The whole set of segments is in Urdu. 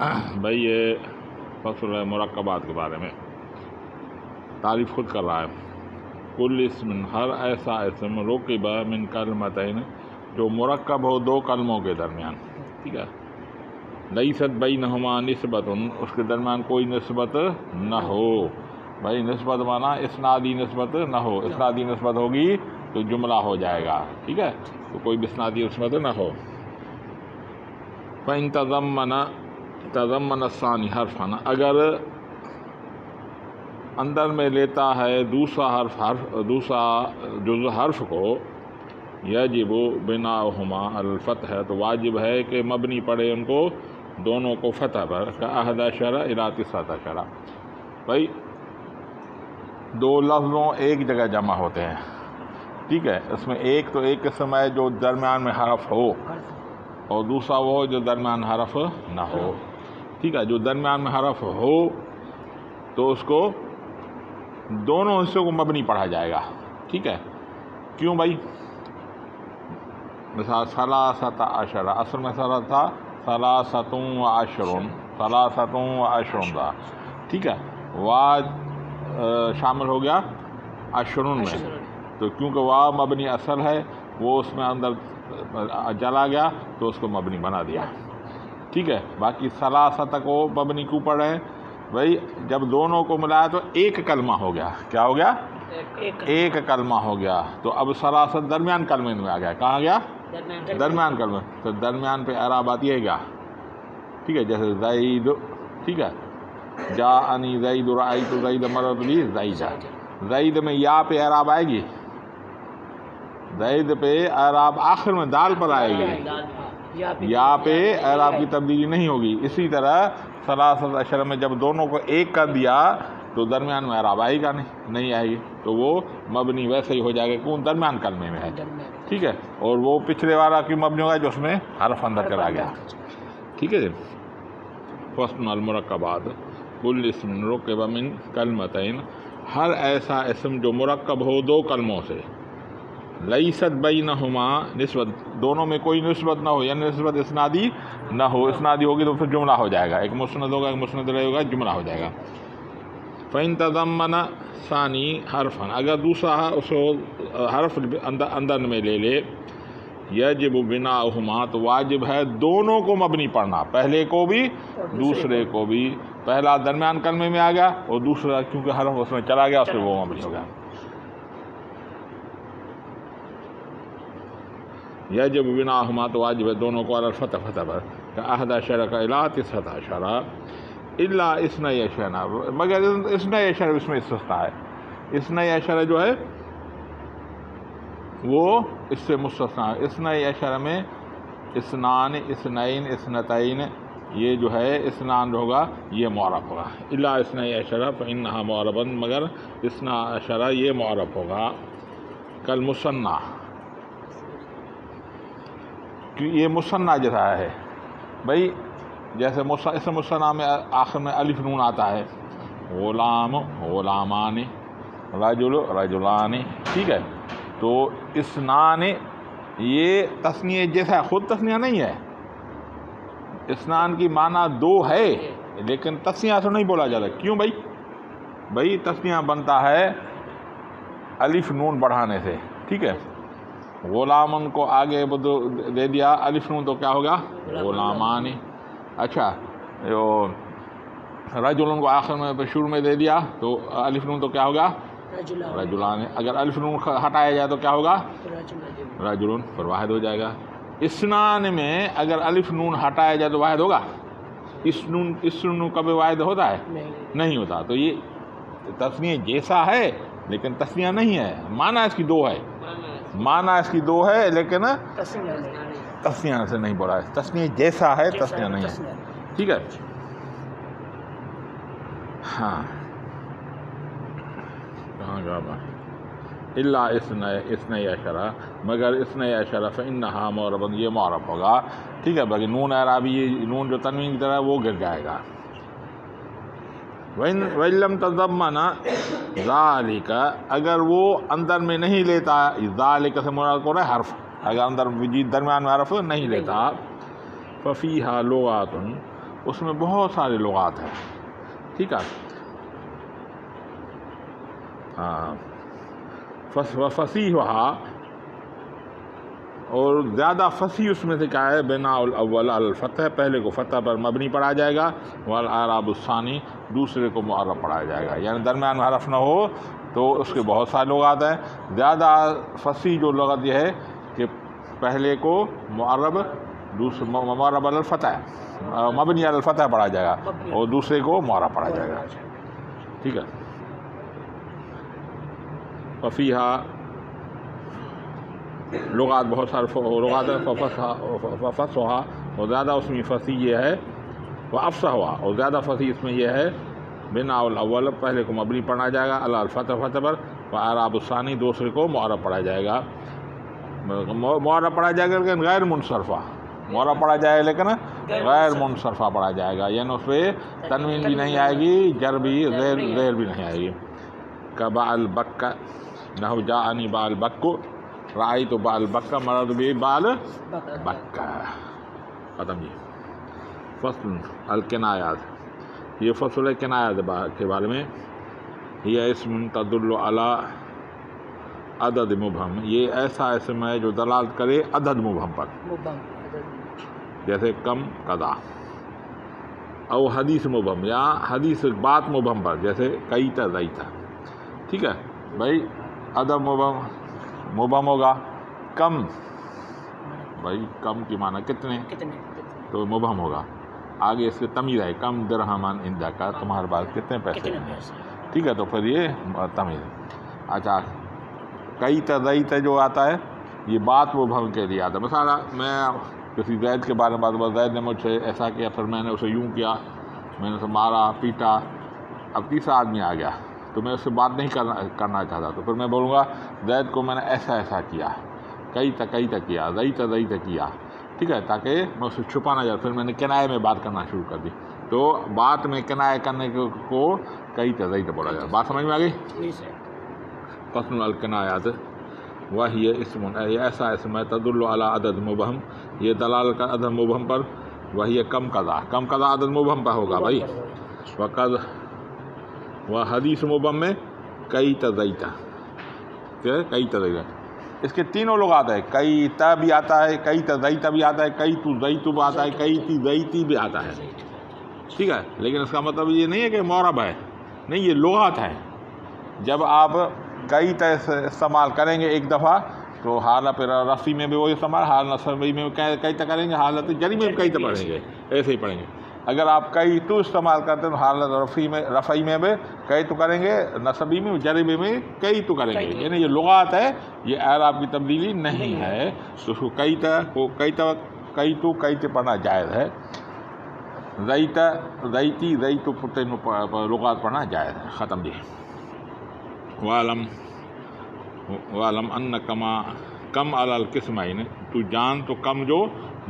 بھائی یہ فصل ہے مرکبات کے بارے میں، تعریف خود کر رہا ہے۔ کل اسم، ہر ایسا اسم رکب من کلمتین جو مرکب ہو دو کلموں کے درمیان، ٹھیک ہے، لیست بینہما نسبت، اس کے درمیان کوئی نسبت نہ ہو۔ بھائی نسبت مانا اسنادی نسبت نہ ہو، اسنادی نسبت ہوگی تو جملہ ہو جائے گا، ٹھیک ہے، تو کوئی بھی اسنادی نسبت نہ ہو۔ فَإِن تضمن الثانی حرفاً، اگر اندر میں لیتا ہے دوسرا جز حرف کو، یجب بناؤہما الفتح، تو واجب ہے کہ مبنی پڑے ان کو دونوں کو فتح پر، کاحد عشر الی تسعۃ عشر۔ بھائی دو لفظوں ایک جگہ جمع ہوتے ہیں، ٹھیک ہے، اس میں ایک تو ایک قسم ہے جو درمیان میں حرف ہو، اور دوسرا وہ جو درمیان حرف نہ ہو، ٹھیک ہے۔ جو درمیان میں حرف ہو تو اس کو دونوں حصوں کو مبنی پڑھا جائے گا، ٹھیک ہے۔ کیوں بھائی؟ مثال ثلاثۃ عشر، اصل میں تھا ثلاثۃ و عشرون، ثلاثۃ و عشرون تھا، ٹھیک ہے، واو شامل ہو گیا عشرون میں، تو کیونکہ واو مبنی اصل ہے وہ اس میں اندر چلا گیا تو اس کو مبنی بنا دیا، ٹھیک ہے۔ باقی ثلاثۃ کو مبنی کیوں پڑھ رہے ہیں؟ بھائی جب دونوں کو ملایا تو ایک کلمہ ہو گیا، کیا ہو گیا؟ ایک کلمہ ہو گیا، تو اب ثلاثت درمیان کلمے میں آ گیا، کہاں گیا؟ درمیان کلمے، تو درمیان پہ اعراب آتی ہے کیا؟ ٹھیک ہے، جیسے زید، ٹھیک ہے، جاءنی زید، رأیت زید، مررت بی زیدہ، زید میں یا پہ اعراب آئے گی، زید پہ اعراب آخر میں دال پر آئے گی، یا پہ اعراب کی تبدیلی نہیں ہوگی۔ اسی طرح ثلاثۃ عشر میں جب دونوں کو ایک کر دیا تو درمیان میں اعراب آئے گا نہیں آئے گی، تو وہ مبنی ویسے ہی ہو جائے گا، کون درمیان کلمے میں ہے، ٹھیک ہے، اور وہ پچھلے والا کی مبنی ہوگا جو اس میں حرف اندر چلا گیا، ٹھیک ہے جی۔ فصل المرکبات، کل اسم رکب من کلمتین، ہر ایسا اسم جو مرکب ہو دو کلموں سے، لیست بینہما نسبت، دونوں میں کوئی نسبت نہ ہو، یعنی نسبت اسنادی نہ ہو، اسنادی ہوگی تو پھر جملہ ہو جائے گا، ایک مسند ہوگا ایک مسند علیہ ہوگا، جملہ ہو جائے گا۔ فَإِن تضمن ثانی حرفاً، اگر دوسرا اس حرف اندر میں لے لے، یجب بناؤہما، تو واجب ہے دونوں کو مبنی پڑھنا، پہلے کو بھی دوسرے کو بھی، پہلا درمیان کلمے میں آ گیا اور دوسرا کیونکہ حرف اس میں چلا گیا اس میں وہ مبنی ہو گیا۔ یجب بناؤہما، تو واجب ہے دونوں کو علی الفتح، فتح پر، کاحد عشر الی تسعۃ عشر، الا اثنی عشر، مگر اثنی عشر اس میں استثناء ہے، اثنی عشر جو ہے وہ اس سے مستثنیٰ ہے۔ اثنی عشر میں اثنان، اثنین، اثنتین، یہ جو ہے اثنان ہوگا یہ معرب ہوگا، الا اثنی عشر فانھا معربا، مگر اثنا عشر یہ معرب ہوگا، کالمثنی، یہ مثنیٰ جیسا ہے۔ بھائی جیسے اسم مثنیٰ میں آخر میں الف نون آتا ہے، غلام، غلامان، رجل، رجلان، ٹھیک ہے، تو اثنان یہ تثنیہ جیسا ہے، خود تثنیہ نہیں ہے، اثنان کی معنی دو ہے لیکن تثنیہ سے نہیں بولا جاتا۔ کیوں بھائی؟ بھائی تثنیہ بنتا ہے الف نون بڑھانے سے، ٹھیک ہے، غلامن کو آگے دے دیا الف نون تو کیا ہوگا؟ غلامان۔ اچھا، جو رجلن کو آخر میں شروع میں دے دیا تو الف نون تو کیا ہوگا؟ رجلان۔ اگر الف نون ہٹایا جائے تو کیا ہوگا؟ رجلن، پھر واحد ہو جائے گا۔ اثنان میں اگر الف نون ہٹایا جائے تو واحد ہوگا؟ اس نون کبھی واحد ہوتا ہے؟ نہیں ہوتا۔ تو یہ تثنیہ جیسا ہے لیکن تثنیہ نہیں ہے، معنی اس کی دو ہے، معنی اس کی دو ہے لیکن تثنیہ سے نہیں بولا ہے، تثنیہ جیسا ہے تثنیہ نہیں ہے، ٹھیک ہے۔ ہاں کہاں گا الا اثنی عشر، مگر اثنی عشر فانھا معربا، یہ معرب ہوگا، ٹھیک ہے، باقی نون اعرابی، نون جو تنوین کی طرح ہے وہ گر جائے گا۔ وَإِن لَمْ تَضَمَّنَ ذَلِكَ، اگر وہ اندر میں نہیں لیتا، ذالک سے مراد کو ہے حرف، اگر اندر درمیان میں حرف نہیں لیتا، فَفِيهَا لُغَاتٌ، اس میں بہت سارے لغات ہیں، ٹھیک ہے. ہاں فصیح اور زیادہ فصیح اس میں سے کیا ہے، بنا الاول الفتح، پہلے کو فتح پر مبنی پڑھا جائے گا، والاعراب الثانی، دوسرے کو معرب پڑھا جائے گا. یعنی درمیان میں حرف نہ ہو تو اس کے بہت سارے لغات ہیں. زیادہ فصیح جو لغت یہ ہے کہ پہلے کو معرب، دوسرے معرب علی الفتح، مبنی علی الفتح پڑھا جائے گا، اور دوسرے کو معرب پڑھا جائے گا، ٹھیک ہے. وفیہا لغات، بہت سارے لغات ہیں. فصحا اور زیادہ اس میں فصیح یہ ہے، وافصح اور زیادہ فصیح اس میں یہ ہے، بنا الاول پہلے کو مبنی پڑھا جائے گا، علی الفتح فتح پر، واعراب الثانی دوسرے کو معرب پڑھا جائے گا. معرب پڑھا جائے گا لیکن غیر منصرفہ، معرب پڑھا جائے گا لیکن غیر منصرفہ پڑھا جائے گا، یعنی اس پہ تنوین بھی نہیں آئے گی، جر بھی، زیر بھی نہیں آئے گی. کبا البک نحو جاءنی با البک، رأیت با البک، مرض بھی بال بک. ختم جی. فصل الکنایات، یہ فصل کنایات کے بارے میں. یہ اسم تدل علی عدد مبہم، یہ ایسا اسم ہے جو دلالت کرے عدد مبہم پر، جیسے کم، قضا. او حدیث مبہم، یا حدیث بات مبہم پر، جیسے کئیتا زیتا، ٹھیک ہے بھائی. عدد مبہم ہوگا کم، بھائی کم کی معنی کتنے، تو مبہم ہوگا. آگے اس کے تمیز ہے، کم درہمان عندک، تمہارے پاس کتنے پیسے ہیں، ٹھیک ہے، تو پھر یہ تمیز. اچھا کئی تزئیت جو آتا ہے یہ بات مبہم کے لیے آتا ہے. مثلا میں کسی زید کے بارے میں بات، زید نے مجھ سے ایسا کیا، پھر میں نے اسے یوں کیا، میں نے اسے مارا پیٹا، اب تیسرا آدمی آ گیا تو میں اس سے بات نہیں کرنا چاہتا، تو پھر میں بولوں گا زید کو میں نے ایسا ایسا کیا، کئی تک کیا، زئیت کیا، ٹھیک ہے، تاکہ میں اسے چھپا نہ جاؤں. پھر میں نے کنائے میں بات کرنا شروع کر دی، تو بات میں کنائے کرنے کو کئی تزئیت بولا جاتا ہے. بات سمجھ میں آ گئی. فصل الکنایات وہی اسم، یہ ایسا اسم ہے، تدل علی عدد مبہم، یہ دلالت کا عدد مبہم پر. وہی کم قضا، کم قضا عدد مبہم پر ہوگا بھائی. وقد و حدیث مبہم میں کئی تزئیت، کئی تزئیت، اس کے تینوں لغات ہے. کئی تا بھی آتا ہے، کئی تزئیت بھی آتا ہے، کئی تو زیت بھی آتا ہے، کئی تی زیتی بھی آتا ہے، ٹھیک ہے. لیکن اس کا مطلب یہ نہیں ہے کہ معرب ہے، نہیں، یہ لغات ہیں. جب آپ کئی استعمال کریں گے ایک دفعہ تو حالت رفعی میں بھی وہی استعمال، حالت نصبی میں کئی تا کریں گے، حالت جری میں بھی کئی تا پڑھیں گے، ایسے ہی پڑھیں گے. اگر آپ کئی تو استعمال کرتے ہیں تو حالت رفعی میں بھی کئی تو کریں گے، نصبی میں جری میں کئی تو کریں گے. یعنی یہ لغات ہے، یہ اعراب کی تبدیلی نہیں ہے. تو اس کو کئی تو پڑھنا جائز ہے. زیتی زیتو لغات پڑھنا جائز ہے. ختم جی. وعلم ان کم علی القسمین، تو جان تو کم جو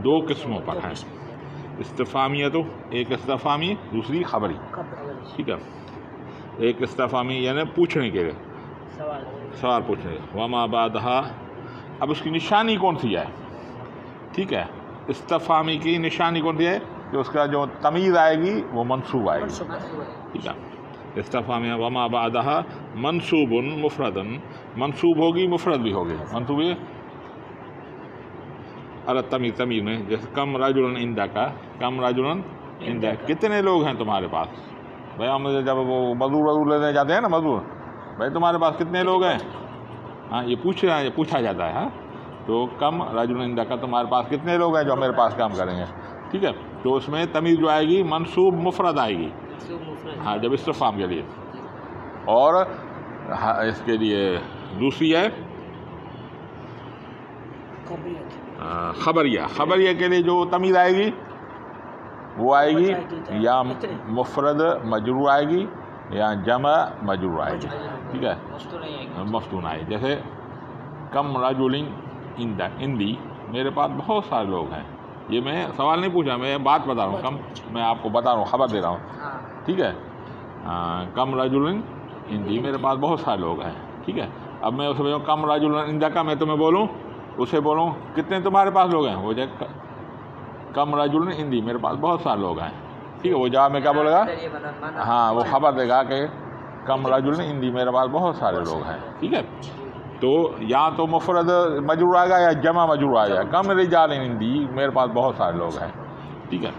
دو قسموں پر ہے. استفہامیہ تو ایک استفہامی، دوسری خبری، ٹھیک ہے. ایک استفہامی یعنی پوچھنے کے لیے، سوال پوچھنے کے. وما بعدہا، اب اس کی نشانی کون سی ہے، ٹھیک ہے. استفہامی کی نشانی کون سی ہے، کہ اس کا جو تمیز آئے گی وہ منصوب آئے گی، ٹھیک ہے. استفہامیہ وما بعدہا منصوب مفردن، منصوب ہوگی مفرد بھی ہوگی. منصوب ہے تمیز، تمیز میں، جیسے کم رجل عندک، کم رجل عندک، کتنے لوگ ہیں تمہارے پاس. بھائی ہم جب وہ مزدور لینے جاتے ہیں نا، مزدور، بھائی تمہارے پاس کتنے لوگ ہیں، ہاں یہ پوچھا جاتا ہے. ہاں تو کم رجل عندک، تمہارے پاس کتنے لوگ ہیں جو میرے پاس کام کریں گے، ٹھیک ہے. تو اس میں تمیز جو آئے گی منصوب مفرد آئے گی، ہاں جب استفہام کے لیے. اور اس کے لیے دوسری ہے خبریہ کے لیے جو تمیز آئے گی وہ آئے گی یا مفرد مجرور آئے گی یا جمع مجرور آئے گی، ٹھیک ہے، مفتون آئے. جیسے کم رجل عندی، میرے پاس بہت سارے لوگ ہیں. یہ میں سوال نہیں پوچھا، میں بات بتا رہا ہوں، کم میں آپ کو بتا رہا ہوں، خبر دے رہا ہوں، ٹھیک ہے. کم رجل عندی، میرے پاس بہت سارے لوگ ہیں، ٹھیک ہے. اب میں اسے بولوں کم رجل عندک، میں تمہیں بولوں، اسے بولوں کتنے تمہارے پاس لوگ ہیں، وہ جائے کم رجل عندی، میرے پاس بہت سارے لوگ ہیں، ٹھیک ہے، وہ جواب میں کیا بولے گا؟ ہاں وہ خبر دے گا کہ کم رجل عندی، میرے پاس بہت سارے لوگ ہیں. ٹھیک ہے، تو یا تو مفرد مجرور آئے گا یا جمع مجرور آئے گا. کم رجال عندی، میرے پاس بہت سارے لوگ ہیں. ٹھیک ہے،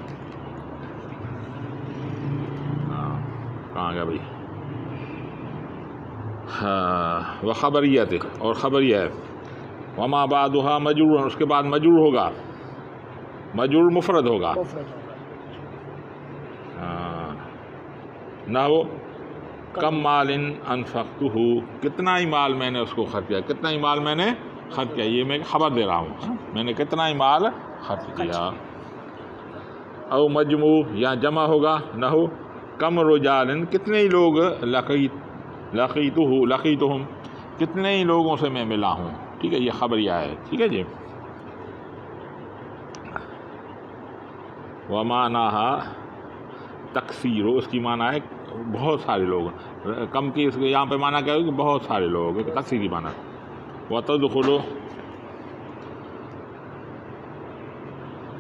ہاں کہاں گیا بھائی؟ ہاں وہ خبریت، اور خبریہ ہے. وما بعدها مجرور، اس کے بعد مجرور ہوگا، مجرور مفرد ہوگا. نہ وہ کم مال انفقتہ، کتنا ہی مال میں نے اس کو خرچ کیا، کتنا ہی مال میں نے خرچ کیا. یہ میں خبر دے رہا ہوں، میں نے کتنا ہی مال خرچ کیا. او مجموع، یا جمع ہوگا. نہ ہو کم رجال، کتنے ہی لوگ لقیتہم، کتنے ہی لوگوں سے میں ملا ہوں. ٹھیک ہے، یہ خبریہ ہے. ٹھیک ہے جی. ومعناہا تکثیر، اس کی معنی ہے بہت سارے لوگ. کم کی اس کے یہاں پہ معنی کیا ہوگی؟ بہت سارے لوگ، تکثیر کی معنی. وتدخل،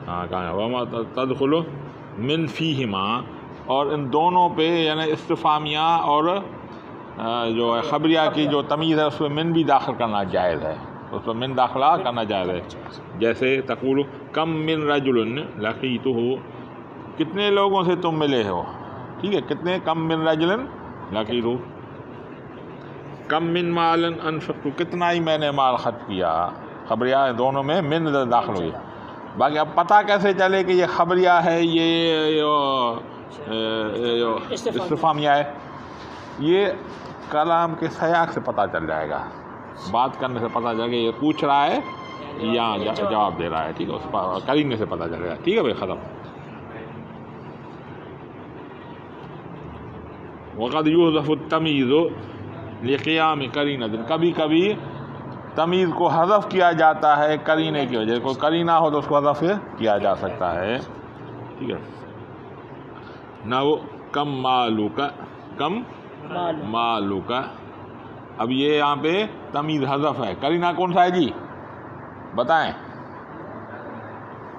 ہاں کہاں ہے؟ وما تدخل من فیہما، اور ان دونوں پہ یعنی استفہامیہ اور جو ہے خبریہ کی جو تمیز ہے اس میں من بھی داخل کرنا جائز ہے، اس میں من داخلہ کرنا جائز ہے. جیسے تقول کم من رجل لقیتہ، کتنے لوگوں سے تم ملے ہو. ٹھیک ہے، کتنے، کم من رجل لقیتہ. کم من مال انفقت، کتنا ہی میں نے مال خرچ کیا. خبریہ دونوں میں من داخل ہوئی. باقی اب پتہ کیسے چلے کہ یہ خبریہ ہے، یہ استفہامیہ ہے؟ یہ کلام کے سیاق سے پتہ چل جائے گا، بات کرنے سے پتہ چلے گا یہ پوچھ رہا ہے یا جواب دے رہا ہے. ٹھیک ہے، اس پر قرینہ سے پتہ چلے گا. ٹھیک ہے بھائی، ختم. وقد یحذف التمییز لقیام قرینہ، کبھی کبھی تمیز کو حذف کیا جاتا ہے قرینے کی وجہ سے. کوئی قرینہ ہو تو اس کو حذف کیا جا سکتا ہے. ٹھیک ہے. نہ وہ کم مالک، کم مالک. اب یہ یہاں پہ تمیز حذف ہے، قرینہ کون سا ہے جی بتائیں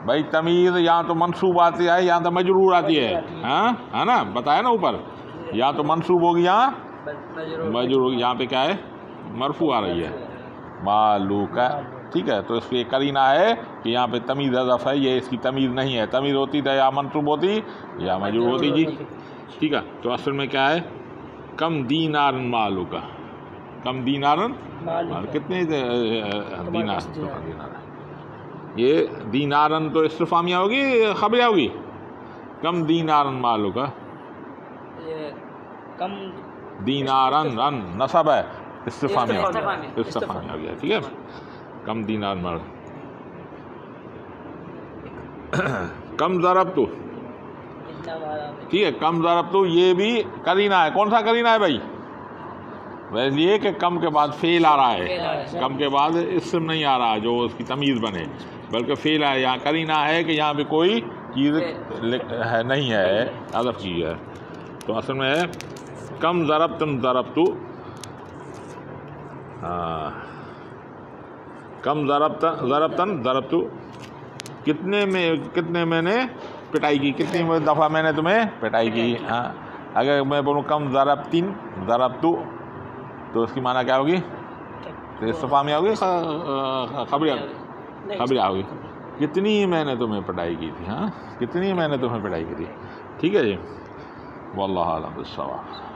بھائی؟ تمیز یا تو منصوب آتی ہے یا تو مجرور آتی ہے، ہاں ہے نا، بتایا نا اوپر. یا تو منصوب ہوگی یا مجرور. یہاں پہ کیا ہے؟ مرفوع آ رہی ہے مالوک. ٹھیک ہے، تو اس پہ قرینہ ہے کہ یہاں پہ تمیز حذف ہے، یہ اس کی تمیز نہیں ہے. تمیز ہوتی تو یا منصوب ہوتی یا مجرور ہوتی جی. ٹھیک ہے، تو اصل میں کیا ہے؟ کم دینار مالوک، کم دینار، کتنے دینار. یہ دینارن تو استفہامیہ ہوگی، خبریہ ہوگی. کم دینارن مالوک، کم دینارن، رن نصب ہے، استفہامیہ ہو گیا. ٹھیک ہے، کم دینار مال. کم ضربتو، ٹھیک ہے، کم ضربتو یہ بھی قرینہ ہے. کون سا قرینہ ہے بھائی؟ ویسے یہ کہ کم کے بعد فعل آ رہا ہے، کم کے بعد اسم نہیں آ رہا جو اس کی تمیز بنے، بلکہ فعل ہے. یہاں قرینہ ہے کہ یہاں پہ کوئی چیز ہے نہیں ہے، حذف کی ہے. تو اصل میں ہے کم ضربتن ضربتو، کم ضربتن ضربتو، کتنے میں نے پٹائی کی، کتنی دفعہ میں نے تمہیں پٹائی کی. ہاں، اگر میں بولوں کم ضربتن ضربتو تو اس کی معنی کیا ہوگی؟ استفہامیہ ہوگی، خبریہ ہوگی. کتنی میں نے تمہیں پٹائی کی تھی. ہاں، کتنی میں نے تمہیں پٹائی کی تھی. ٹھیک ہے جی. واللہ اعلم بالصواب.